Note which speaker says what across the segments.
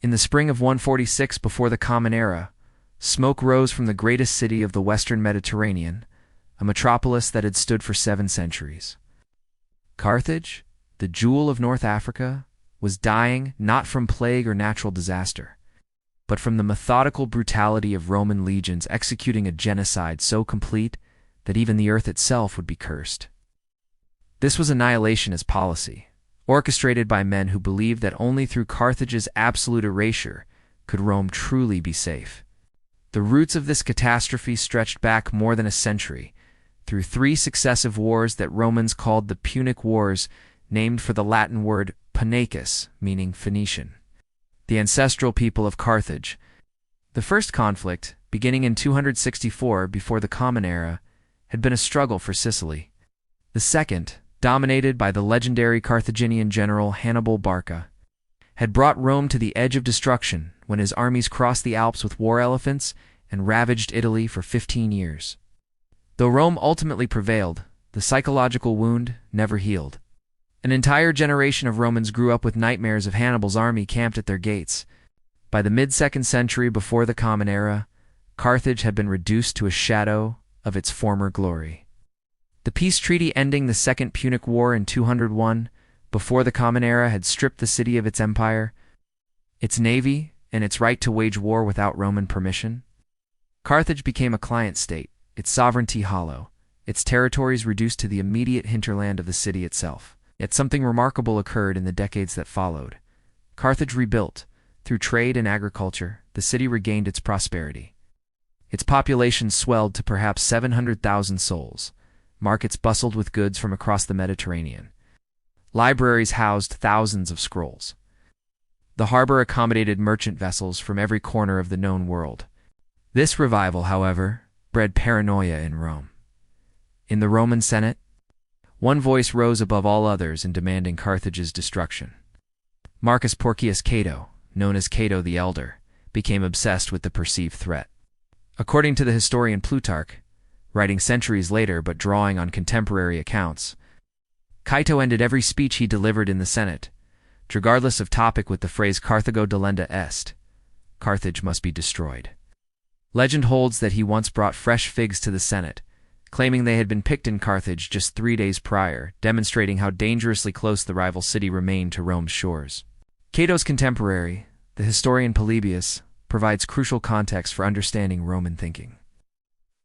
Speaker 1: In the spring of 146 before the Common Era, smoke rose from the greatest city of the western Mediterranean, a metropolis that had stood for 7 centuries. Carthage, the jewel of North Africa, was dying not from plague or natural disaster, but from the methodical brutality of Roman legions executing a genocide so complete that even the earth itself would be cursed. This was annihilation as policy, orchestrated by men who believed that only through Carthage's absolute erasure could Rome truly be safe. The roots of this catastrophe stretched back more than a century, through 3 successive wars that Romans called the Punic Wars, named for the Latin word Punicus, meaning Phoenician, the ancestral people of Carthage. The first conflict, beginning in 264 before the Common Era, had been a struggle for Sicily. The second, dominated by the legendary Carthaginian general Hannibal Barca, had brought Rome to the edge of destruction when his armies crossed the Alps with war elephants and ravaged Italy for 15 years. Though Rome ultimately prevailed, the psychological wound never healed. An entire generation of Romans grew up with nightmares of Hannibal's army camped at their gates. By the mid-2nd century before the Common Era, Carthage had been reduced to a shadow of its former glory. The peace treaty ending the Second Punic War in 201 before the Common Era had stripped the city of its empire, its navy, and its right to wage war without Roman permission. Carthage became a client state, its sovereignty hollow, its territories reduced to the immediate hinterland of the city itself. Yet something remarkable occurred in the decades that followed. Carthage rebuilt. Through trade and agriculture, the city regained its prosperity. Its population swelled to perhaps 700,000 souls. Markets bustled with goods from across the Mediterranean. Libraries housed thousands of scrolls. The harbor accommodated merchant vessels from every corner of the known world. This revival, however, bred paranoia in Rome. In the Roman Senate, one voice rose above all others in demanding Carthage's destruction. Marcus Porcius Cato, known as Cato the Elder, became obsessed with the perceived threat. According to the historian Plutarch, writing centuries later but drawing on contemporary accounts, Cato ended every speech he delivered in the Senate, regardless of topic, with the phrase Carthago delenda est, Carthage must be destroyed. Legend holds that he once brought fresh figs to the Senate, claiming they had been picked in Carthage just 3 days prior, demonstrating how dangerously close the rival city remained to Rome's shores. Cato's contemporary, the historian Polybius, provides crucial context for understanding Roman thinking.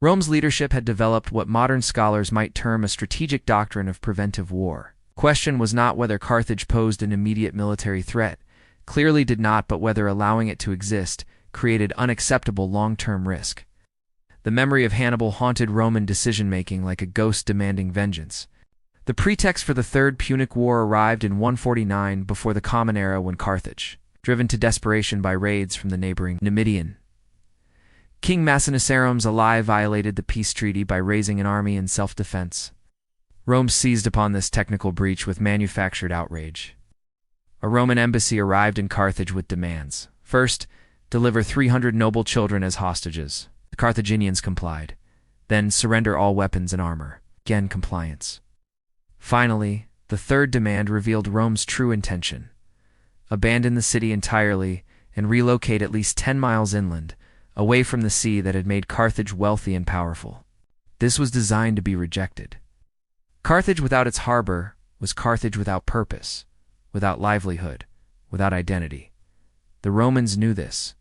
Speaker 1: Rome's leadership had developed what modern scholars might term a strategic doctrine of preventive war. The question was not whether Carthage posed an immediate military threat, clearly did not, but whether allowing it to exist created unacceptable long-term risk. The memory of Hannibal haunted Roman decision-making like a ghost demanding vengeance. The pretext for the Third Punic War arrived in 149 before the Common Era, when Carthage, driven to desperation by raids from the neighboring Numidian King Massinissarums, violated the peace treaty by raising an army in self-defense. Rome seized upon this technical breach with manufactured outrage. A Roman embassy arrived in Carthage with demands. First, deliver 300 noble children as hostages. The Carthaginians complied. Then surrender all weapons and armor. Again compliance. Finally, the third demand revealed Rome's true intention: abandon the city entirely and relocate at least 10 miles inland, away from the sea that had made Carthage wealthy and powerful. This was designed to be rejected. Carthage without its harbor was Carthage without purpose, without livelihood, without identity. The Romans knew this.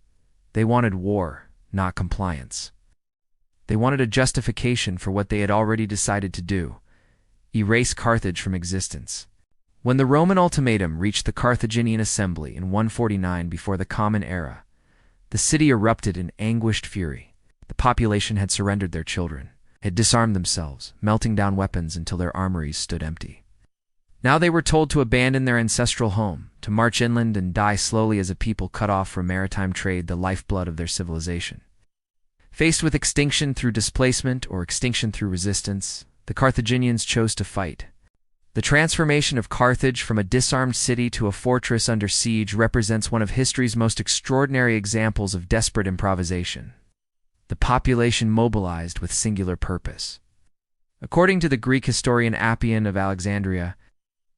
Speaker 1: They wanted war, not compliance. They wanted a justification for what they had already decided to do: erase Carthage from existence. When the Roman ultimatum reached the Carthaginian assembly in 149 before the Common Era, the city erupted in anguished fury. The population had surrendered their children, had disarmed themselves, melting down weapons until their armories stood empty. Now they were told to abandon their ancestral home, to march inland and die slowly as a people cut off from maritime trade, the lifeblood of their civilization. Faced with extinction through displacement or extinction through resistance, the Carthaginians chose to fight. The transformation of Carthage from a disarmed city to a fortress under siege represents one of history's most extraordinary examples of desperate improvisation. The population mobilized with singular purpose. According to the Greek historian Appian of Alexandria,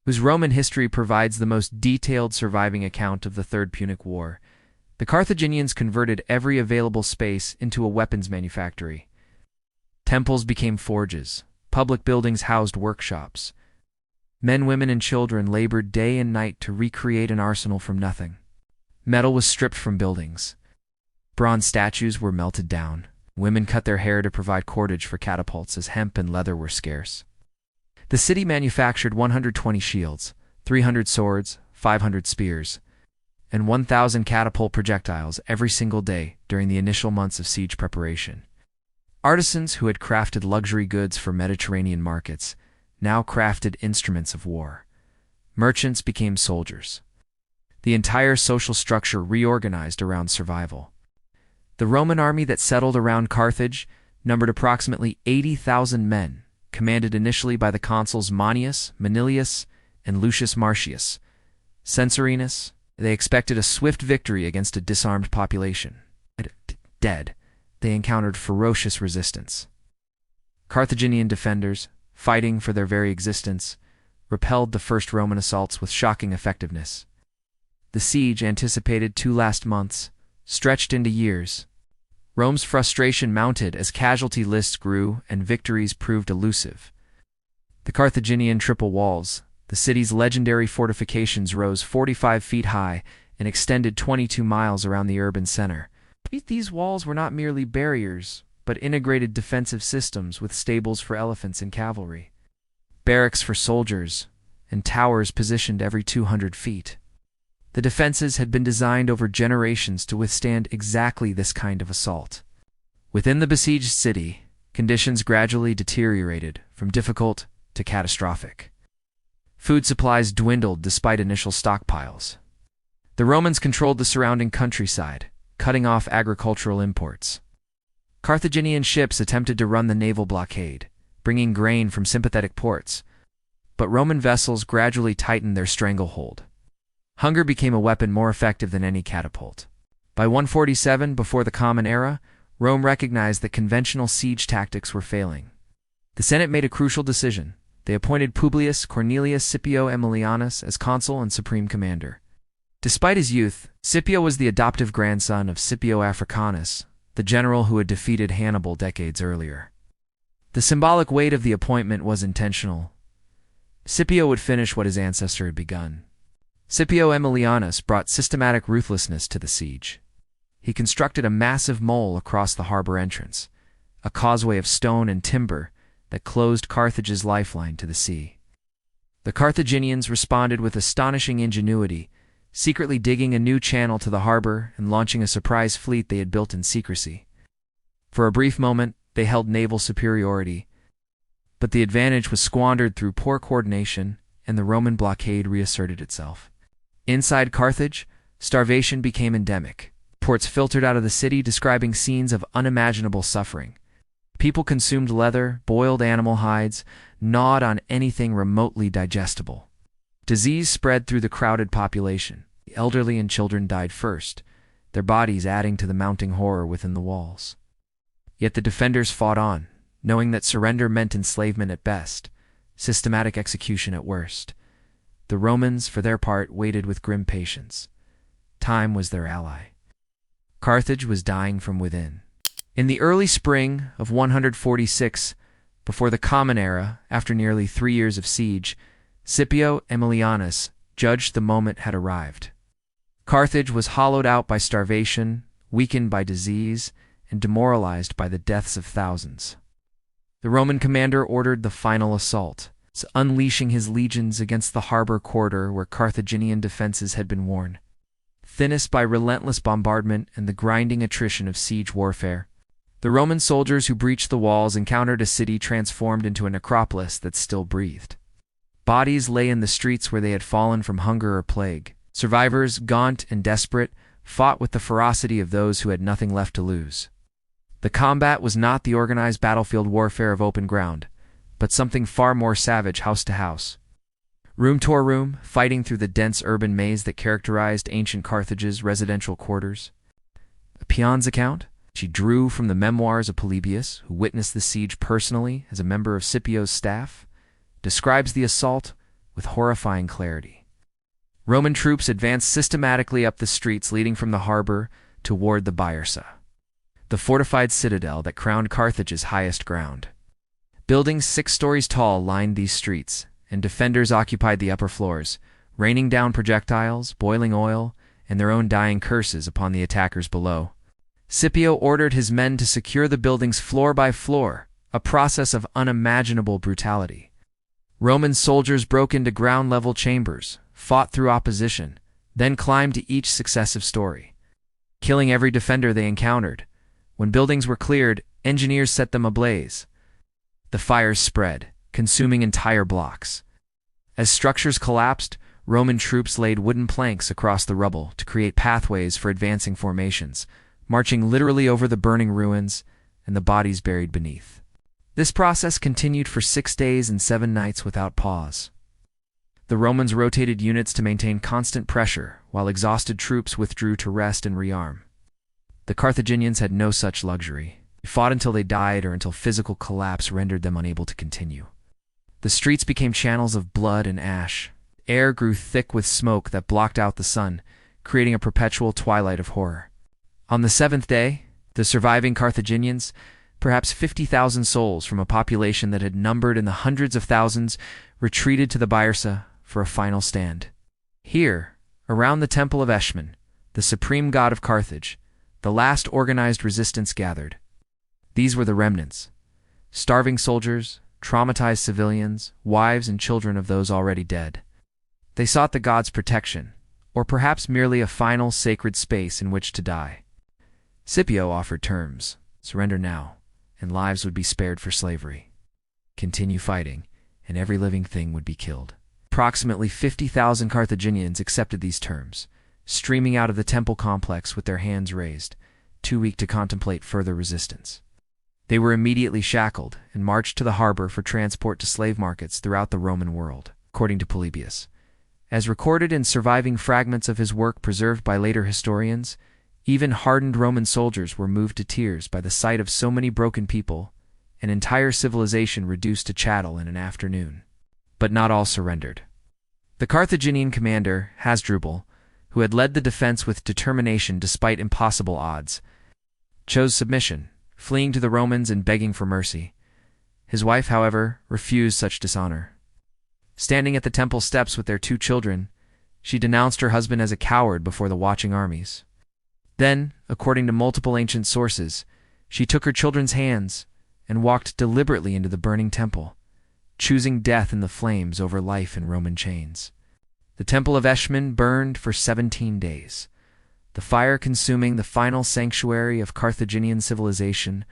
Speaker 1: whose Roman history provides the most detailed surviving account of the Third Punic War, The Carthaginians converted every available space into a weapons manufactory. Temples became forges. Public buildings housed workshops. Men, women, and children labored day and night to recreate an arsenal from nothing. Metal was stripped from buildings. Bronze statues were melted down. Women cut their hair to provide cordage for catapults as hemp and leather were scarce. The city manufactured 120 shields, 300 swords, 500 spears, and 1,000 catapult projectiles every single day during the initial months of siege preparation. Artisans who had crafted luxury goods for Mediterranean markets now crafted instruments of war. Merchants became soldiers. The entire social structure reorganized around survival. The Roman army that settled around Carthage numbered approximately 80,000 men, commanded initially by the consuls Manius, Manilius, and Lucius Marcius. Censorinus, they expected a swift victory against a disarmed population. Dead, they encountered ferocious resistance. Carthaginian defenders, fighting for their very existence, repelled the first Roman assaults with shocking effectiveness. The siege, anticipated to last months, stretched into years. Rome's frustration mounted as casualty lists grew and victories proved elusive. The Carthaginian triple walls, the city's legendary fortifications, rose 45 feet high and extended 22 miles around the urban center. These walls were not merely barriers, but integrated defensive systems with stables for elephants and cavalry, barracks for soldiers, and towers positioned every 200 feet. The defenses had been designed over generations to withstand exactly this kind of assault. Within the besieged city, conditions gradually deteriorated from difficult to catastrophic. Food supplies dwindled despite initial stockpiles. The Romans controlled the surrounding countryside, cutting off agricultural imports. Carthaginian ships attempted to run the naval blockade, bringing grain from sympathetic ports, but Roman vessels gradually tightened their stranglehold. Hunger became a weapon more effective than any catapult. By 147 before the Common Era, Rome recognized that conventional siege tactics were failing. The Senate made a crucial decision. They appointed Publius Cornelius Scipio Aemilianus as consul and supreme commander. Despite his youth, Scipio was the adoptive grandson of Scipio Africanus, the general who had defeated Hannibal decades earlier. The symbolic weight of the appointment was intentional. Scipio would finish what his ancestor had begun. Scipio Aemilianus brought systematic ruthlessness to the siege. He constructed a massive mole across the harbor entrance, a causeway of stone and timber that closed Carthage's lifeline to the sea. The Carthaginians responded with astonishing ingenuity, secretly digging a new channel to the harbor and launching a surprise fleet they had built in secrecy. For a brief moment, they held naval superiority, but the advantage was squandered through poor coordination, and the Roman blockade reasserted itself. Inside Carthage, starvation became endemic. Reports filtered out of the city describing scenes of unimaginable suffering. People consumed leather, boiled animal hides, gnawed on anything remotely digestible. Disease spread through the crowded population. The elderly and children died first, their bodies adding to the mounting horror within the walls. Yet the defenders fought on, knowing that surrender meant enslavement at best, systematic execution at worst. The Romans, for their part, waited with grim patience. Time was their ally. Carthage was dying from within. In the early spring of 146, before the Common Era, after nearly 3 years of siege, Scipio Aemilianus judged the moment had arrived. Carthage was hollowed out by starvation, weakened by disease, and demoralized by the deaths of thousands. The Roman commander ordered the final assault, unleashing his legions against the harbor quarter where Carthaginian defenses had been worn. Thinnest by relentless bombardment and the grinding attrition of siege warfare, the Roman soldiers who breached the walls encountered a city transformed into a necropolis that still breathed. Bodies lay in the streets where they had fallen from hunger or plague. Survivors, gaunt and desperate, fought with the ferocity of those who had nothing left to lose. The combat was not the organized battlefield warfare of open ground, but something far more savage house to house. Room tore room, fighting through the dense urban maze that characterized ancient Carthage's residential quarters. A peon's account, she drew from the memoirs of Polybius, who witnessed the siege personally as a member of Scipio's staff, describes the assault with horrifying clarity. Roman troops advanced systematically up the streets leading from the harbor toward the Byersa, the fortified citadel that crowned Carthage's highest ground. Buildings 6 stories tall lined these streets, and defenders occupied the upper floors, raining down projectiles, boiling oil, and their own dying curses upon the attackers below. Scipio ordered his men to secure the buildings floor by floor, a process of unimaginable brutality. Roman soldiers broke into ground-level chambers, fought through opposition, then climbed to each successive story, killing every defender they encountered. When buildings were cleared, engineers set them ablaze. The fires spread, consuming entire blocks. As structures collapsed, Roman troops laid wooden planks across the rubble to create pathways for advancing formations, marching literally over the burning ruins and the bodies buried beneath. This process continued for 6 days and 7 nights without pause. The Romans rotated units to maintain constant pressure, while exhausted troops withdrew to rest and rearm. The Carthaginians had no such luxury. They fought until they died or until physical collapse rendered them unable to continue. The streets became channels of blood and ash. Air grew thick with smoke that blocked out the sun, creating a perpetual twilight of horror. On the 7th day, the surviving Carthaginians, perhaps 50,000 souls from a population that had numbered in the hundreds of thousands, retreated to the Byersa for a final stand. Here, around the temple of Eshmun, the supreme god of Carthage, the last organized resistance gathered. These were the remnants: starving soldiers, traumatized civilians, wives and children of those already dead. They sought the god's protection, or perhaps merely a final sacred space in which to die. Scipio offered terms: surrender now, and lives would be spared for slavery. Continue fighting, and every living thing would be killed. Approximately 50,000 Carthaginians accepted these terms, streaming out of the temple complex with their hands raised, too weak to contemplate further resistance. They were immediately shackled and marched to the harbor for transport to slave markets throughout the Roman world, according to Polybius. As recorded in surviving fragments of his work preserved by later historians, even hardened Roman soldiers were moved to tears by the sight of so many broken people, an entire civilization reduced to chattel in an afternoon. But not all surrendered. The Carthaginian commander, Hasdrubal, who had led the defense with determination despite impossible odds, chose submission, fleeing to the Romans and begging for mercy. His wife, however, refused such dishonor. Standing at the temple steps with their 2 children, she denounced her husband as a coward before the watching armies. Then, according to multiple ancient sources, she took her children's hands and walked deliberately into the burning temple, choosing death in the flames over life in Roman chains. The temple of Eshmun burned for 17 days, the fire consuming the final sanctuary of Carthaginian civilization,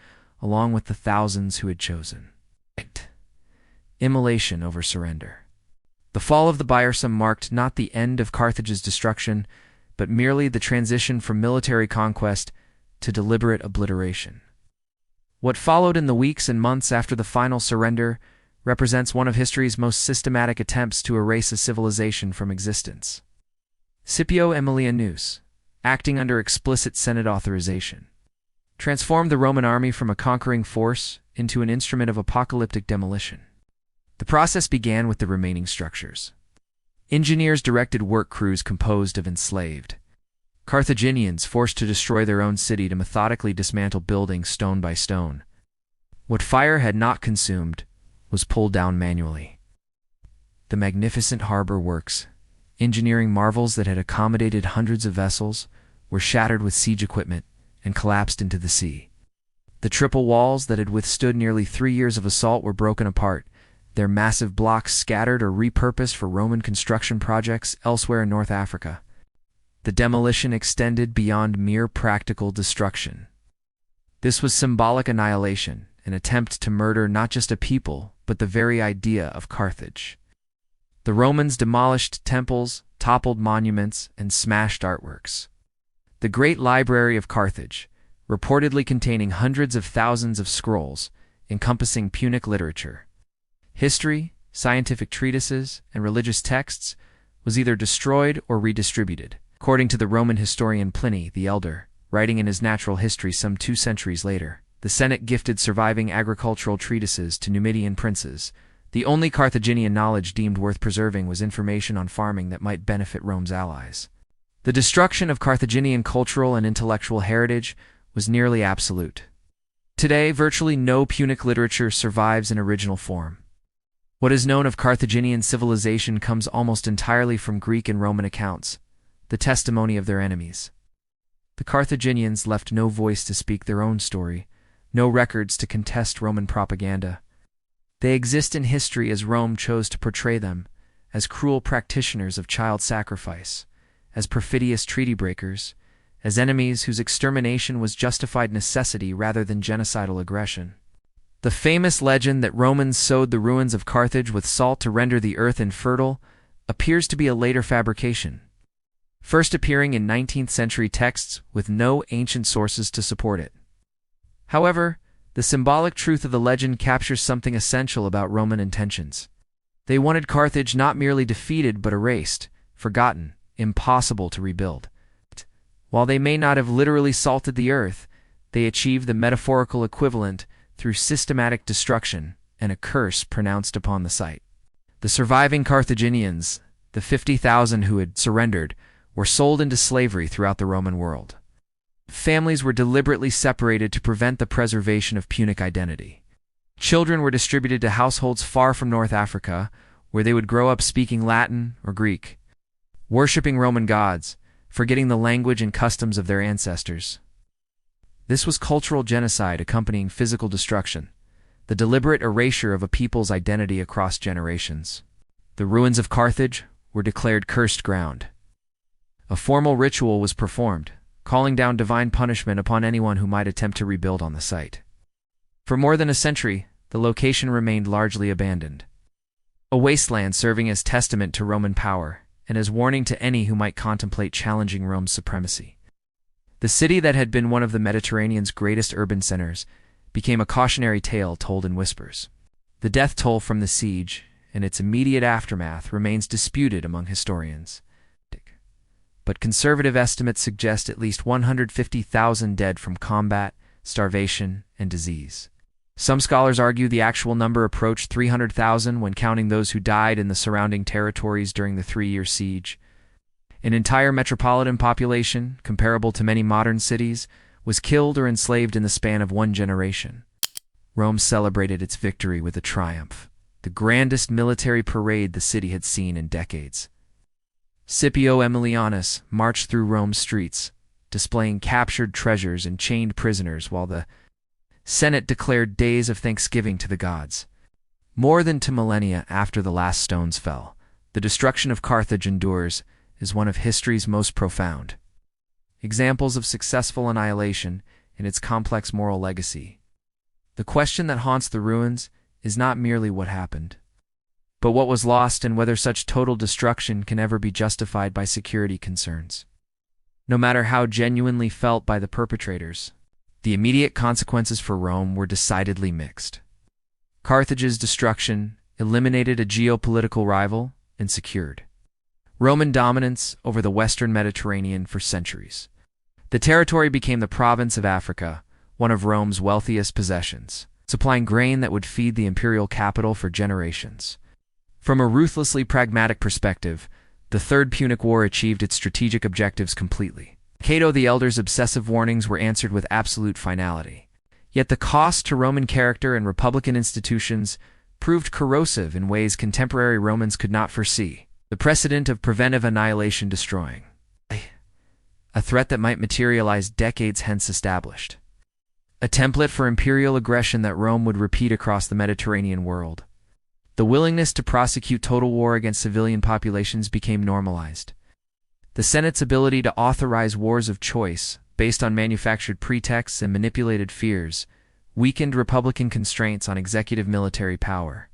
Speaker 1: along with the thousands who had chosen immolation over surrender. The fall of the Byersa marked not the end of Carthage's destruction, but merely the transition from military conquest to deliberate obliteration. What followed in the weeks and months after the final surrender represents one of history's most systematic attempts to erase a civilization from existence. Scipio Aemilianus, acting under explicit Senate authorization, transformed the Roman army from a conquering force into an instrument of apocalyptic demolition. The process began with the remaining structures. Engineers directed work crews composed of enslaved Carthaginians forced to destroy their own city to methodically dismantle buildings stone by stone. What fire had not consumed was pulled down manually. The magnificent harbor works, engineering marvels that had accommodated hundreds of vessels, were shattered with siege equipment and collapsed into the sea. The triple walls that had withstood nearly 3 years of assault were broken apart, their massive blocks scattered or repurposed for Roman construction projects elsewhere in North Africa. The demolition extended beyond mere practical destruction. This was symbolic annihilation, an attempt to murder not just a people, but the very idea of Carthage. The Romans demolished temples, toppled monuments, and smashed artworks. The great library of Carthage, reportedly containing hundreds of thousands of scrolls, encompassing Punic literature, history, scientific treatises, and religious texts, was either destroyed or redistributed. According to the Roman historian Pliny the Elder, writing in his Natural History some 2 centuries later, the Senate gifted surviving agricultural treatises to Numidian princes, The only Carthaginian knowledge deemed worth preserving was information on farming that might benefit Rome's allies. The destruction of Carthaginian cultural and intellectual heritage was nearly absolute. Today, virtually no Punic literature survives in original form. What is known of Carthaginian civilization comes almost entirely from Greek and Roman accounts, the testimony of their enemies. The Carthaginians left no voice to speak their own story, no records to contest Roman propaganda. They exist in history as Rome chose to portray them, as cruel practitioners of child sacrifice, as perfidious treaty breakers, as enemies whose extermination was justified necessity rather than genocidal aggression. The famous legend that Romans sowed the ruins of Carthage with salt to render the earth infertile appears to be a later fabrication, first appearing in 19th century texts with no ancient sources to support it. However, the symbolic truth of the legend captures something essential about Roman intentions. They wanted Carthage not merely defeated but erased, forgotten, impossible to rebuild. While they may not have literally salted the earth, they achieved the metaphorical equivalent through systematic destruction and a curse pronounced upon the site. The surviving Carthaginians, the 50,000 who had surrendered, were sold into slavery throughout the Roman world. Families were deliberately separated to prevent the preservation of Punic identity. Children were distributed to households far from North Africa, where they would grow up speaking Latin or Greek, worshipping Roman gods, forgetting the language and customs of their ancestors. This was cultural genocide accompanying physical destruction, the deliberate erasure of a people's identity across generations. The ruins of Carthage were declared cursed ground. A formal ritual was performed, calling down divine punishment upon anyone who might attempt to rebuild on the site. For more than a century, the location remained largely abandoned, a wasteland serving as testament to Roman power and as warning to any who might contemplate challenging Rome's supremacy. The city that had been one of the Mediterranean's greatest urban centers became a cautionary tale told in whispers. The death toll from the siege and its immediate aftermath remains disputed among historians, but conservative estimates suggest at least 150,000 dead from combat, starvation, and disease. Some scholars argue the actual number approached 300,000 when counting those who died in the surrounding territories during the 3-year siege. An entire metropolitan population, comparable to many modern cities, was killed or enslaved in the span of one generation. Rome celebrated its victory with a triumph, the grandest military parade the city had seen in decades. Scipio Aemilianus marched through Rome's streets, displaying captured treasures and chained prisoners while the Senate declared days of thanksgiving to the gods. More than 2 millennia after the last stones fell, the destruction of Carthage endures as one of history's most profound examples of successful annihilation and its complex moral legacy. The question that haunts the ruins is not merely what happened, but what was lost and whether such total destruction can ever be justified by security concerns. No matter how genuinely felt by the perpetrators, the immediate consequences for Rome were decidedly mixed. Carthage's destruction eliminated a geopolitical rival and secured Roman dominance over the Western Mediterranean for centuries. The territory became the province of Africa, one of Rome's wealthiest possessions, supplying grain that would feed the imperial capital for generations. From a ruthlessly pragmatic perspective, the Third Punic War achieved its strategic objectives completely. Cato the Elder's obsessive warnings were answered with absolute finality. Yet the cost to Roman character and republican institutions proved corrosive in ways contemporary Romans could not foresee. The precedent of preventive annihilation destroying, a threat that might materialize decades hence established. A template for imperial aggression that Rome would repeat across the Mediterranean world. The willingness to prosecute total war against civilian populations became normalized. The Senate's ability to authorize wars of choice, based on manufactured pretexts and manipulated fears, weakened republican constraints on executive military power.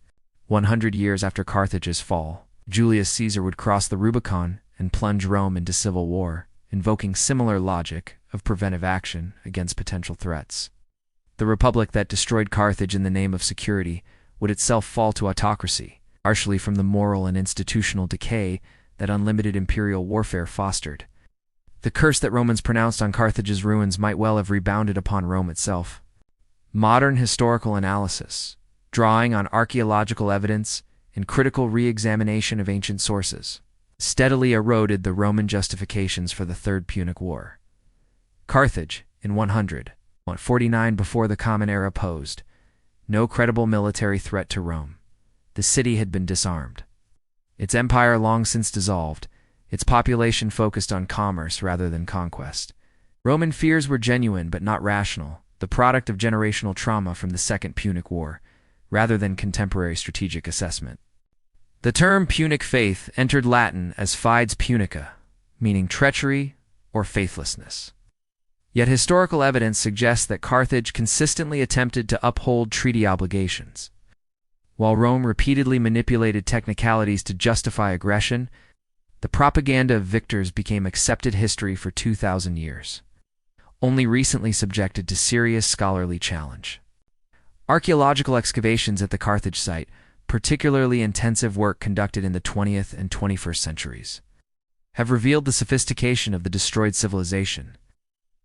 Speaker 1: 100 years after Carthage's fall, Julius Caesar would cross the Rubicon and plunge Rome into civil war, invoking similar logic of preventive action against potential threats. The republic that destroyed Carthage in the name of security would itself fall to autocracy, partially from the moral and institutional decay that unlimited imperial warfare fostered. The curse that Romans pronounced on Carthage's ruins might well have rebounded upon Rome itself. Modern historical analysis, drawing on archaeological evidence and critical re-examination of ancient sources, steadily eroded the Roman justifications for the Third Punic War. Carthage, in 149 before the Common Era, posed no credible military threat to Rome. The city had been disarmed. Its empire long since dissolved, its population focused on commerce rather than conquest. Roman fears were genuine but not rational, the product of generational trauma from the Second Punic War, rather than contemporary strategic assessment. The term Punic faith entered Latin as fides punica, meaning treachery or faithlessness. Yet historical evidence suggests that Carthage consistently attempted to uphold treaty obligations. While Rome repeatedly manipulated technicalities to justify aggression, the propaganda of victors became accepted history for 2,000 years, only recently subjected to serious scholarly challenge. Archaeological excavations at the Carthage site, particularly intensive work conducted in the 20th and 21st centuries, have revealed the sophistication of the destroyed civilization.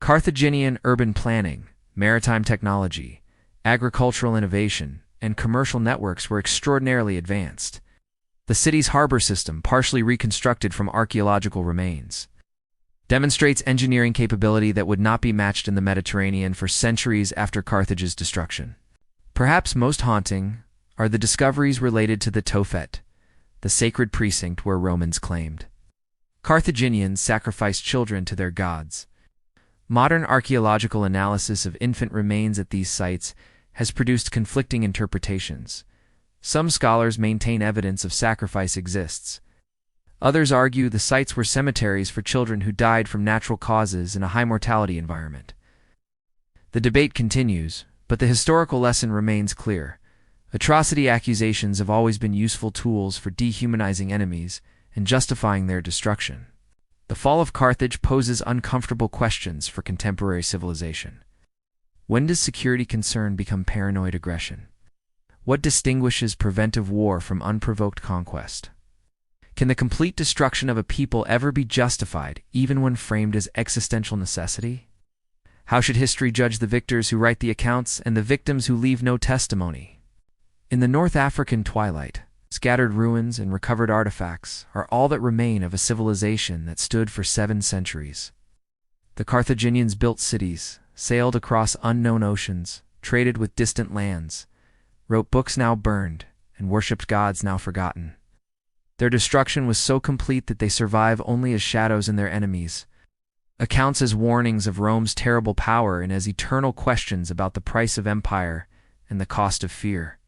Speaker 1: Carthaginian urban planning, maritime technology, agricultural innovation, and commercial networks were extraordinarily advanced. The city's harbor system, partially reconstructed from archaeological remains, demonstrates engineering capability that would not be matched in the Mediterranean for centuries after Carthage's destruction. Perhaps most haunting are the discoveries related to the Tophet, the sacred precinct where Romans claimed Carthaginians sacrificed children to their gods. Modern archaeological analysis of infant remains at these sites has produced conflicting interpretations. Some scholars maintain evidence of sacrifice exists. Others argue the sites were cemeteries for children who died from natural causes in a high-mortality environment. The debate continues, but the historical lesson remains clear. Atrocity accusations have always been useful tools for dehumanizing enemies and justifying their destruction. The fall of Carthage poses uncomfortable questions for contemporary civilization. When does security concern become paranoid aggression? What distinguishes preventive war from unprovoked conquest? Can the complete destruction of a people ever be justified, even when framed as existential necessity? How should history judge the victors who write the accounts and the victims who leave no testimony? In the North African twilight, scattered ruins and recovered artifacts are all that remain of a civilization that stood for 7 centuries. The Carthaginians built cities, sailed across unknown oceans, traded with distant lands, wrote books now burned, and worshipped gods now forgotten. Their destruction was so complete that they survive only as shadows in their enemies, accounts as warnings of Rome's terrible power and as eternal questions about the price of empire and the cost of fear.